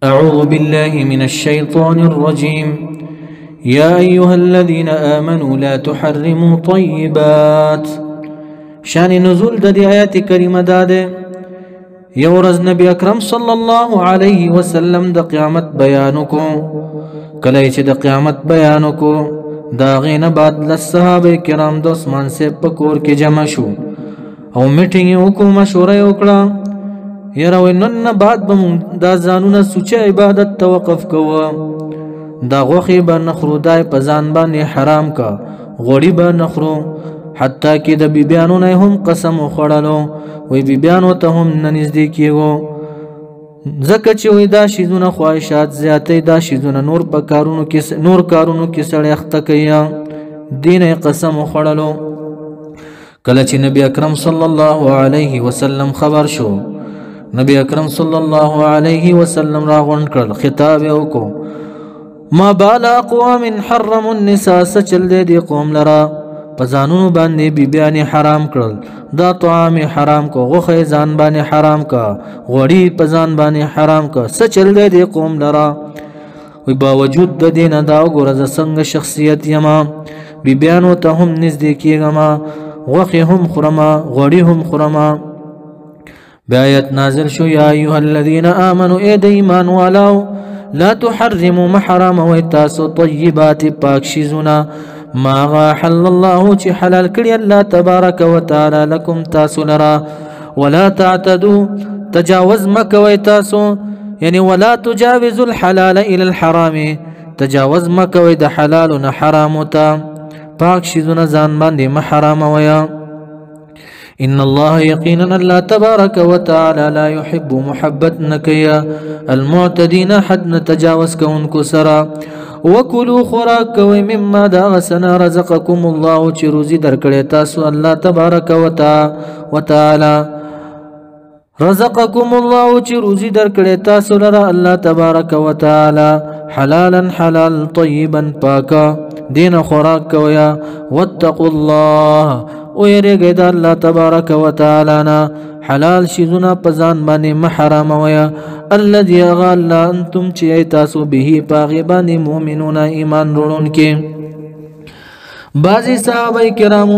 أعوذ بالله من الشيطان الرجيم يا أيها الذين آمنوا لا تحرموا طيبات. شان نزول د دې آیات کریمه داده یو ورځ نبی اکرم صلی الله علیه وسلم د قیامت بیان کو. کله چې د قیامت بیان کو دا غینه بعد له صحابه کرام د عثمان سے پکور کې جمع شو او میټینګ وکړو، مشوره وکړه یره نن بعد به دا ځانونه سوچه عبادت توقف کوه، دا غوخي به نخرو، دای په ځان باندې حرام کا، غوړي به نخرو. حتی کې د بیبیانو نه هم قسم وخوړلو، وی بیبیانو ته هم نه نږدې کېږو ځکه چې وی دا شیزونه خواهشات زیاتې، دا شیزونه نور کارونو کې سړی اخته کوي، دین قسم وخوړلو. کله چې نبی اکرم صلی الله علیه وسلم خبر شو، نبی اکرم صلی الله علیه وسلم را غونډ کړل، خطاب یې وکړو ما بال اقوام حرموا النساء، سچل دې قوم لرا پزانونو باندې بیبیانې حرام کړل، دا طعام حرام کو، غوښه ځان باندې حرام کا، غوړي پزان باندې حرام کا، سچل دې قوم لرا. وی باوجود د دې نه دا وګوره زه څنګه شخصیت یما، بیبیانو ته هم نږدې کېږم، غوښې هم خورما، غوړي هم خورما. بآیت نازل شو یا ایها الذین آمنوا اے د ایمان والاو لا تحرموا محرم و تاسو طیبات پاک شیزونه ما حل الله چې حلال کړی الله تبارک وتعالى لكم تاسو لرا، ولا تعتدوا تجاوز مکوي تاسو، یعنی ولا تجاوزوا الحلال الى الحرام، تجاوز مکوي د حلال نه حرام ته، پاک شیزونه ځان باندې محرم ویا. إن الله يقينا الله تبارك وتعالى لا يحب محبت نكيا المعتدين حد نتجاوز كونكو سرا. وكلوا خوراك کوي مما دا غسنا رزقكم الله چې روزي درکړی تاسو الله تبارک وتعالى، رزقكم الله چې روزي درکړی تاسو لره الله تبارک وتعالى حلالا حلال طيبا پاکا دین خوراک کوي. واتقوا الله ويرګي د الله تبارک وتعالى نا حلال شیزونه پزان باندې محرم ويا الذي غال انتم چې تاسو به پاغي باندې مؤمنون ایمان وروړون کې. بعضی صحابه کرام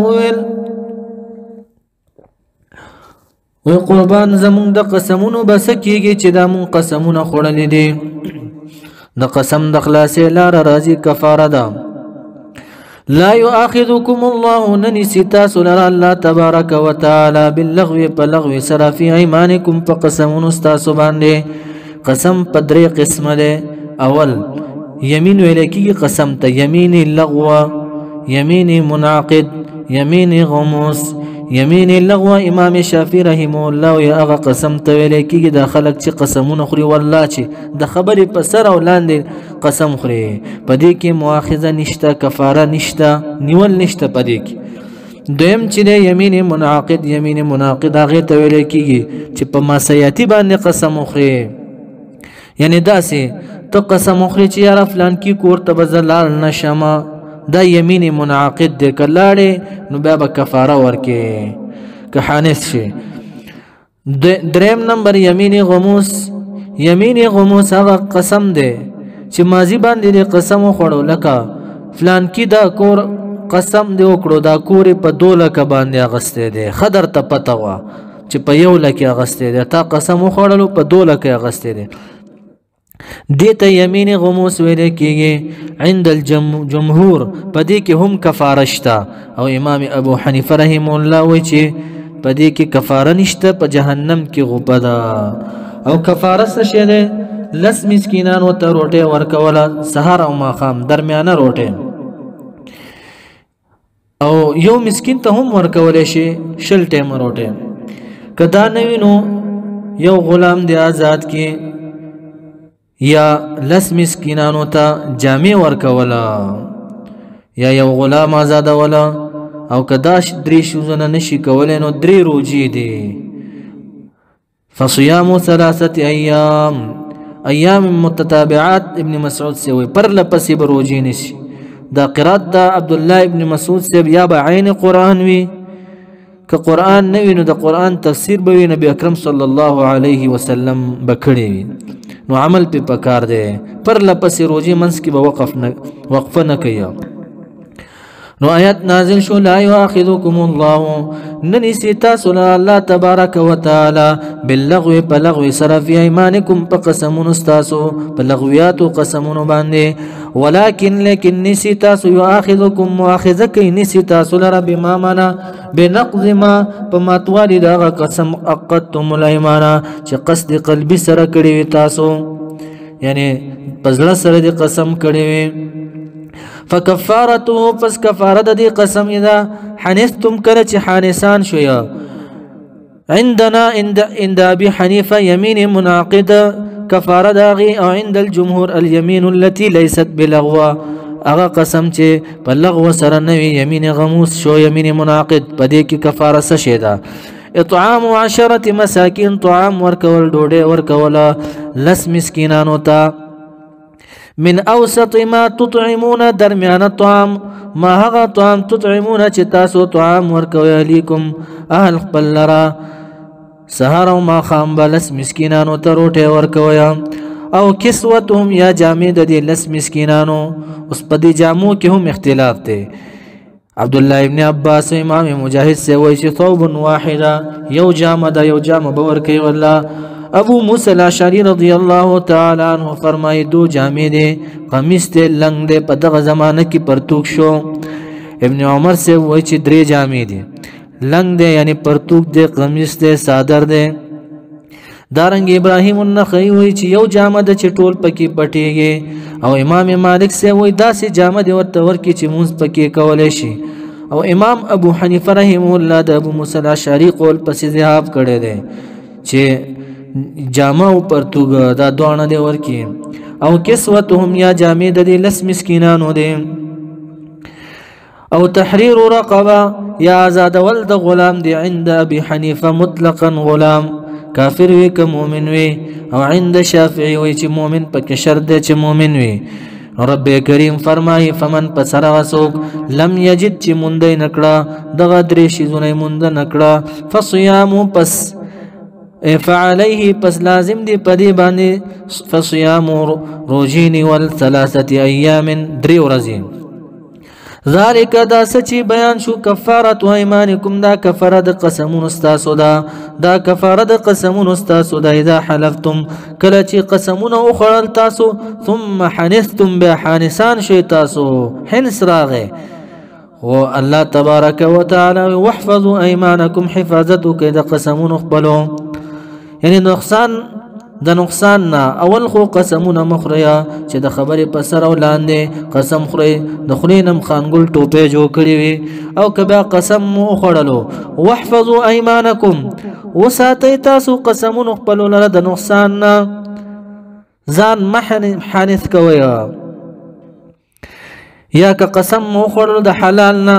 وی قربان زمون د قسمونو بس کیږي چې دا مون قسمونه خوړلې دي، د قسم د خلاصې لار راځي کفاره ده. لا يؤاخذكم الله ننسيتا سنر الله تبارك وتعالى باللغو پلغو سرا في ايمانكم فقسمون استاسو باندې. قسم پدری قسم ده، اول یمین ویلکی قسم ته یمین لغو، یمین منعقد، یمین غموس. یمین لغو امام شافعی رحمه الله یا اغا قسم ته ویلکی د خلق چې قسمونه خوري والله چې د خبرې په سر او لاندې قسم خوري، پدې کې مؤاخذه نشته، کفاره نشته، نیول نشته پدې کې. دویم چې د یمین منعقد، یمین منعقد هغه ته ویلکی چې په ماسیاتی باندې قسم خوري، یعنی داسې ته قسم خوري چې یار فلان کی کور ته بزلال نشما، دا یمین منعقد دی، کلاړې نو بیا به کفاره ورکې که حانث شي. دریم نمبر یمین غموس. یمین غموس هغه قسم دی چې ماضی باندې د قسم وخوړو، لکه فلان کی دا کور قسم دی وکړو دا کور په 2 لک باندې اغستې دی، خدر ته پته وا چې په 1 لک اغستې دی، تا قسم وخوړلو په 2 لک اغستې دی، دیتا یمین غموس ویلے کیږي. عند الجمهور پدې کې هم کفاره شته، او امام ابو حنیفه رحم الله وی چې پدې کې کفاره نشته، په جهنم کې غوپه ده. او کفاره څه شی ده؟ 10 مسکینان ته روټه ورکوله سحر او ماخام درمیانه روټه، او یو مسکین ته هم ورکولې شي 20 ټیم روټه. کدا نوینو یو غلام دی آزاد کې یا 10 مسکینانو ته جامع ورکولا، یا یو غلام آزاد ولا، او کداش 3 شوزنه نشي کولای نو 3 روزي دي. فصيام 3 ایام متتابعات ابن مسعود سے وی پر لپسی بروجی نشي. دا قرات دا عبد الله ابن مسعود سے یا به عین قران وی، که قران نوی نو د قران تفسیر به نبی اکرم صلی الله علیه وسلم بکړی وی. نو عمل په پکار دی پر لپسې روزي منځ کې به وقفه نه کوي نو آیت نازل شو لا یؤاخذکم الله ننسی تاسو الله تبارک وتعالى باللغو بلغو سره فی ایمانکم په قسمونو تاسو په لغویاتو قسمونو باندې ولکن لیکن نسی تاسو یؤاخذکم مؤاخذه کوي نسی تاسو لره بما معنا بنقض ما په ماتوالي دا قسم عقدتم الایمان چې قصد قلبی سره کړی تاسو یعنی پزړه سره د قسم کړی وي فكفارته پس کفاره د دې قسم اذا حنثتم کله چې حانسان شویا عندنا عند ابي حنيفه يمين منعقد كفاره داغي او عند الجمهور اليمين التي ليست بلغو اغه قسم چې په لغو سره نوي يمين غموس شو يمين منعقد پدې کې کفاره څه شي دا اطعام 10 مساکین طعام ورکول ډوډۍ ورکول لس مسکینانو ته من اوسط ما تطعمون درمیان طعام ما هغه طعام تطعمون چې تاسو طعام ورکوي اهلیکم اهل خپل لرا سهار او ما خام بلس مسکینانو ته روټه ورکوي او کسوتهم یا جامې د دې لس مسکینانو اوس په دې جامو کې هم اختلاف دی عبد الله ابن عباس امام مجاهد سے وایي چې ثوب واحده یو جامه دا یو جامه باور کوي والله ابو موسی الاشعری رضی الله تعالی عنہ فرمایي دو جامې دي قمیص ته لنګ دي په دغه زمانه کې پرتوک شو ابن عمر سے وایي چې درې جامې دي لنګ دي یعنی پرتوک دي قمیص ته صادر دي دارنګ ابراهیم النخعی وایي چې یو جامه د چټول پکې پټيږي او امام مالک سے وایي داسې جامه دي ورته ورکی چې مونږ پکې کولای شي او امام ابو حنیفه رحم الله د ابو موسی الاشعری قول پسې ذهاب کړی دی چې جامه او پرتوګ دا دوانه دی ورکی او کسوتهم یا جامې د دې لس مسکینانو دي او تحرير رقبه یا آزاد ولد غلام دی عند ابي حنيفه مطلقا غلام کافر وی که مؤمن وی او عند شافعي وی چې مؤمن پکې شرط دی چې مؤمن وی رب کریم فرمایي فمن پسر وسوک لم یجد چې مونږ نکړه دغه درې شیزونه مونږ نکړه فصيام پس فعليه پس لازم دی پدی باندې فصيام روزین والثلاثه ایام درې ورځې ذالک دا سچی بیان شو کفاره ایمانکم دا کفاره د قسمون استاسو دا کفاره د قسمون استاسو دا اذا حلفتم کله چې قسمون او خړل تاسو ثم حنثتم بحانسان شي تاسو حنس راغه و الله تبارک وتعالى واحفظوا ايمانكم حفاظتك د قسمون خپلو یعنی نقصان نه اول خو قسمونه مخریا چې د خبرې په سر او لاندې قسم خوري د خلینم خانګل ټوپه جوړ کړی وي او کبا قسم مو خړلو واحفظوا ايمانكم وساتئ تاسو قسمونه خپل لره د نقصان نه ځان محنث کوي یا که قسم مو خړلو د حلال نه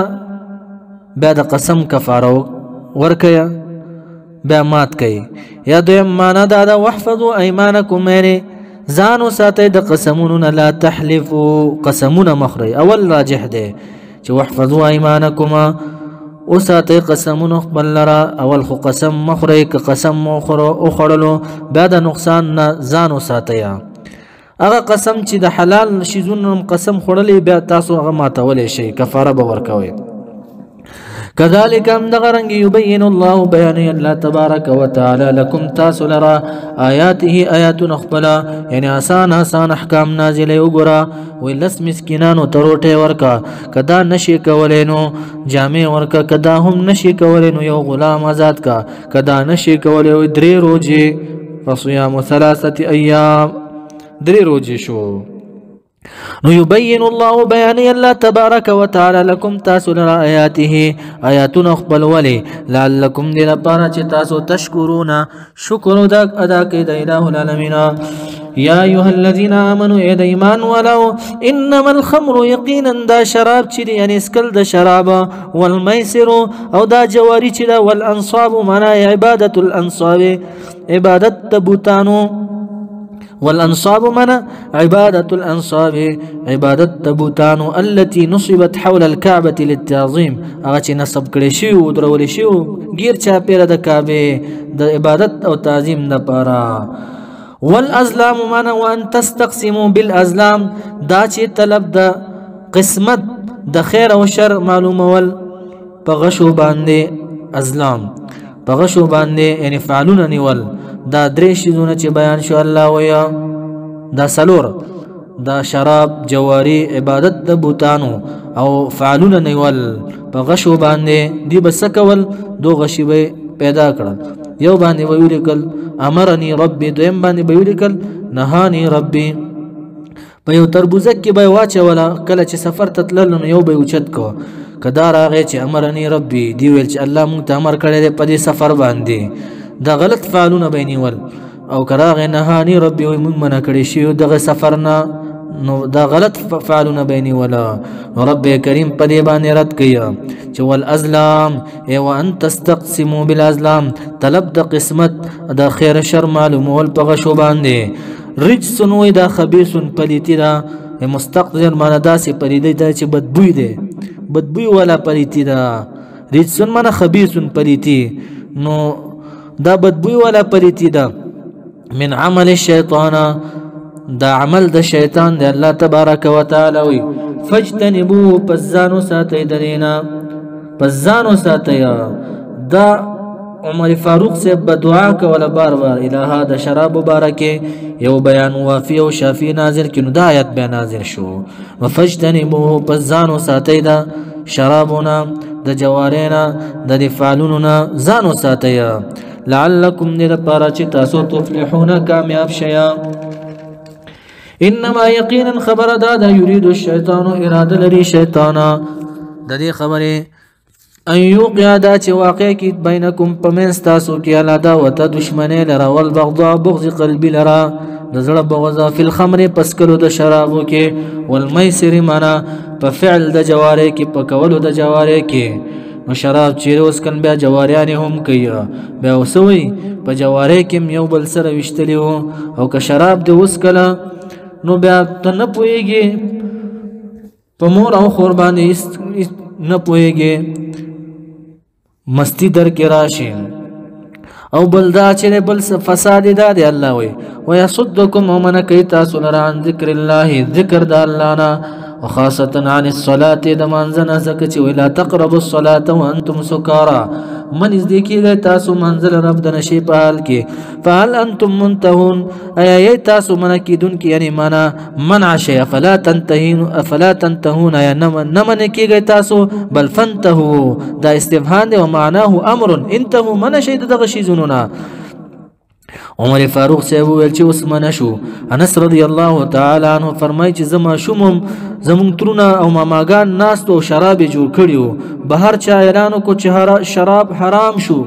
بیا د قسم کفاره ورکیا بیا مات کوي یا دویم معنا دا واحفظوا ايمانكم یعنی ځانو ساتئ د قسمونو نه لا تحلفوا قسمونه مخري اول راجح دی چې واحفظوا ايمانكم او ساتئ قسمونه خپل لرا اول خو قسم مخري که قسم مخرو او خړلو بیا د نقصان نه ځانو ساتئ هغه قسم چې د حلال شیزونو قسم خړلې بیا تاسو هغه ماتولې شي کفاره به ورکوي كذلك ام دغرنگ يبين الله بيان الله تبارك وتعالى لكم تاسو لرا آياته آيات نخبلا يعني آسان احکام نازل وګرا ولس مسکینانو تروټه ورکا کدا نشي کولینو جامع ورکا کدا هم نشي کولینو یو غلام آزاد کا کدا نشي کولینو درې روزي فصيام 3 ايام درې روزي شو نو يبين الله بيان الله تبارك وتعالى لكم تاسو لرا آياته آياتنا اخبل ولي لعلكم دي لپاره چې تاسو تشکرون شکر ادا کوي د اله العالمین يا ايها الذين امنوا اذا ایمان ولو انما الخمر يقينا دا شراب چې يعني اسکل د شراب والميسر او دا جواری چې دا والانصاب معنا عباده الانصاب عبادت تبوتانو والأنصاب من عبادة الأنصاب عبادة تبوتانو التي نصبت حول الكعبة للتعظيم اغا نصب کړي شي او درول شي غیر چا پیر د کعبه د عبادت او تعظیم د پاره والازلام معنا وان تستقسموا بالازلام دا چې طلب د قسمت د خیر او شر معلومول په غشو باندې ازلام په غشو باندې یعنی فعلون نیول دا درې شیزونه چې بیان شو الله ویا دا سلور دا شراب جواری عبادت د بوتانو او فعلون نیول په غشو باندې دی بسکول دو غشي به پیدا کړل یو باندې ویل امرني ربي دویم باندې ویل نهاني ربي په یو تربوزه کې به واچوله کله چې سفر ته تلل نو یو به اوچت کو کدا راغی چې امرني ربي دی ویل چې الله مونږ ته امر کړی دی په دې سفر باندې دا غلط فعلونه به نیول او کراغه نهاني ربي وي مونږ منع کړی شی دغه سفر نه نو دا غلط فعلونه بیني ولا رب کریم په دې باندې رد کیا چې والازلام او ان تستقسموا بالازلام طلب د قسمت د خیر شر معلومول په غشو باندې رجس نوې دا خبيث پلیتی دا مستقذر معنا داسې پلیتی دا چې بدبوی دی بدبوی ولا پلیتی دا رجس معنا خبيث پلیتی نو دا بدبوی ولا پلیتی دا من عمل الشیطان دا عمل د شیطان دی الله تبارک وتعالى وی فاجتنبوه پزانو ساتي درینا پزانو ساتي دا عمر فاروق سے بدعا کوله بار بار الها د شراب مبارکه یو بیان وافی او شافی نازل کینو د آیت بیان نازل شو فاجتنبوه پزانو ساتي دا شرابنا د جوارینا د فعلوننا زانو ساتي لعلکم لپاره چې تاسو تفلحون کامیاب شیا انما یقینا خبر دادا یرید الشیطان اراده لري شیطانا د دې خبره ان یوقع دا چې واقع کی بینکم پمنس تاسو کې العداوت دشمنی لرا والبغضاء بغض قلبی لرا د زړه بغضا فی الخمر پسکلو د شرابو کې والمیسر معنا په فعل د جواره کې په کولو د جواره کې نو شراب چیرې اوس کن بیا جواریان هم کوي بیا وسوي په جواره کې یو بل سره وشتلی او که شراب د اوس کله نو بیا ته نه پوهېږي په مور او خور باندې نه پوهېږي مستی در کې راشي او بل دا چې بل فساد دا دی الله وي ويصدكم ومن کوي تاسو لره عن ذکر الله ذکر د الله نه وخاصه عن الصلاه د منځنه زکه چې ولا تقربوا الصلاه وانتم سكارى من ذکر تاسو منزل رب د نشي په حال کې فهل انتم منتهون اي تاسو من کیدون کې یعنی منع شي فلا تنتهون یا نمن کیږي تاسو بل فانتهوا دا استفهام دی او معناه امر انتهوا من شي دغه شی زونونه عمر فاروق صاحب ویل چې اوس منع شو انس رضی الله تعالی عنہ فرمایي چې زما شومم زمون ترونه او ماماګان ناستو شراب جوړ کړیو بهر چا اعلان کو چې شراب حرام شو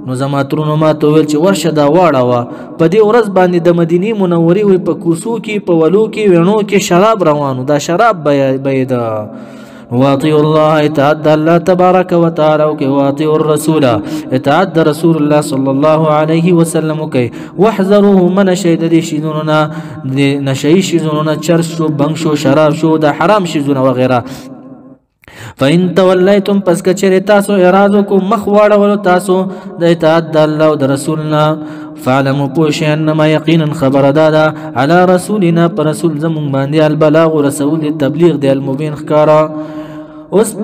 نو زما ترونه ما ته ویل چې ورشه دا واړه وا په دې ورځ باندې د مدینه منورې وي په کوسو کې په ولو کې وینو کې شراب روانو دا شراب بيدا واطيع الله اطاعت الله تبارك وتعالى واطيع الرسول اطاعت رسول الله صلى الله عليه وسلم واحذروه من شهد دي شيزوننا نشي شيزوننا چرس شو بنگ شو شراب شو دا حرام شيزونه وغيرها فإن توليتم پس کچره تاسو اراده کو مخواړه ول تاسو د اطاعت الله او د رسولنا فعلموا پوش انما یقینا خبر دادا على رسولنا پر رسول زمون باندې البلاغ رسول تبلیغ دی المبین خکارا اوس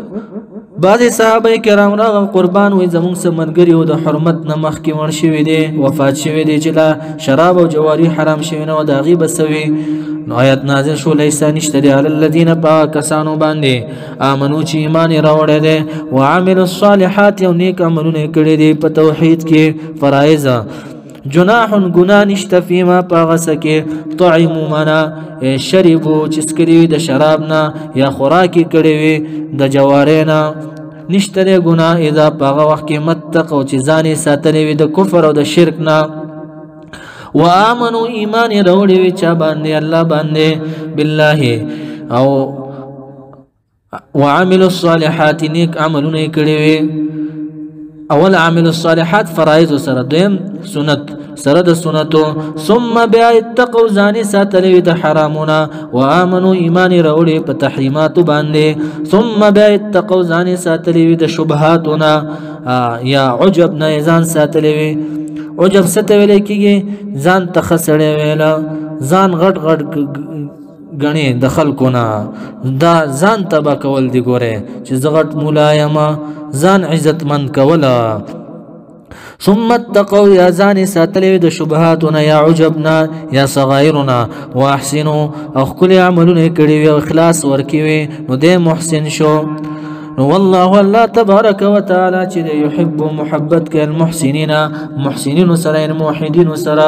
بعض صحابه کرام را قربان وي زمون سمرګری او د حرمت نه مخ کې ور شوی دی وفات شوی دی چې لا شراب او جواری حرام شوی نه د غیب سوي آیت نازل شو لیس نشتری علی الذین پاکسانو باندې امنو چې ایمان راوړی دی وعملوا الصالحات یو نیک عملونه کړی دی په توحید کې فرایض جناح گناه نشته فيما پاغسکه طعموا منا شربوا چسکری د شرابنا یا خوراکي کړي وي د جوارینا نشته گناه اذا پاغه وخت کې متقوا چې ځانې ساتلې وي د کفر او د شرک نه وامنوا ایمان وروړي وي چا باندې الله باندې بالله او وعملوا الصالحات نیک عملونه کړي وي اول عامل الصالحات فرائض سره دویم سنت سره د سنتو ثم بیا اتقوا ځان ساتلې د حرامونه وامنوا ایمان وروړي په تحریمات باندې ثم بیا اتقوا ځان ساتلې د شبهاتونه یا عجب نه ځان ساتلې عجب څه ته ویلی کېږي؟ ځان ته ښه سړی ویله، ځان غټ غټ ګڼې د خلکو نه، دا ځان تبا کول دي. ګورې چې زه غټ مولا یم، ځان عزتمند کوله. ثم اتقوا یا ځان ساتلی د شبهاتونه یا عجبنا یا صغایرنا واحسنوا او ښکلي عملونه یې کړي وي او اخلاص ورکړي وي نو دی محسن شو. نو والله الله تبارک وتعالی چې دی یحب محبت کوي المحسنین، محسنینو سره موحدینو سره.